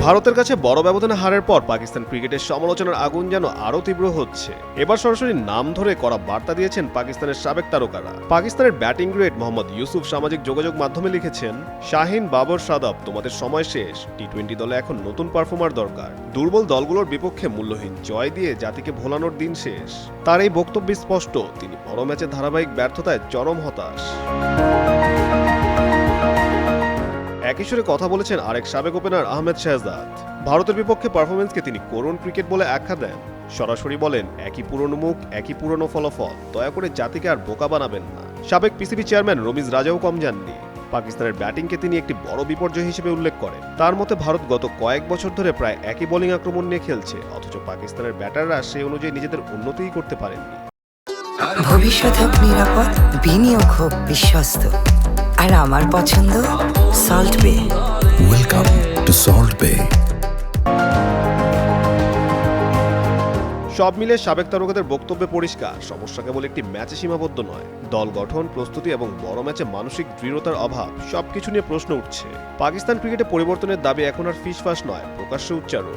ভারতের কাছে বড় ব্যবধানে হারের পর পাকিস্তান ক্রিকেটের সমালোচনার আগুন যেন আরও তীব্র হচ্ছে। এবার সরাসরি নাম ধরে কড়া বার্তা দিয়েছেন পাকিস্তানের সাবেক তারকারা। পাকিস্তানের ব্যাটিং গ্রেট মোহাম্মদ ইউসুফ সামাজিক যোগাযোগ মাধ্যমে লিখেছেন, শাহিন, বাবর, সাদাব, তোমাদের সময় শেষ। টি-20 দলে এখন নতুন পারফর্মার দরকার। দুর্বল দলগুলোর বিপক্ষে মূল্যহীন জয় দিয়ে জাতিকে ভোলানোর দিন শেষ। তার এই বক্তব্য স্পষ্ট, তিনি বড় ম্যাচে ধারাবাহিক ব্যর্থতায় চরম হতাশ। একই সুরে কথা বলেছেন আরেক সাবেক ওপেনার আহমেদ শেহজাদ। ভারতের বিপক্ষে পারফরমেন্সকে তিনি করুণ ক্রিকেট বলে আখ্যা দেন। সরাসরি বলেন, একই পুরনো মুখ, একই পুরনো ফলাফল, দয়া করে জাতিকে আর বোকা বানাবেন না। সাবেক পিসিবি চেয়ারম্যান রমিজ রাজাও কম যাননি। পাকিস্তানের ব্যাটিংকে তিনি একটি বড় বিপর্যয় হিসেবে উল্লেখ করেন। তার মতে ভারত গত কয়েক বছর ধরে প্রায় একই বোলিং আক্রমণ নিয়ে খেলছে, অথচ পাকিস্তানের ব্যাটাররা সেই অনুযায়ী নিজেদের উন্নতিই করতে পারেননি। ভবিষ্যৎ হোক নিরাপদ, বিনিয়োগ হোক বিশ্বস্ত, আর আমার পছন্দ সল্ট বে। ওয়েলকাম টু সল্ট বে। সব মিলে সাবেক তারকাদের বক্তব্যে পরিষ্কার, সমস্যা কেবল একটি ম্যাচে সীমাবদ্ধ নয়। দল গঠন, প্রস্তুতি এবং বড় ম্যাচে মানসিক দৃঢ়তার অভাব সবকিছু নিয়ে প্রশ্ন উঠছে। পাকিস্তান ক্রিকেটে পরিবর্তনের দাবি এখন আর ফিসফাস নয়, প্রকাশ্যে উচ্চারণ।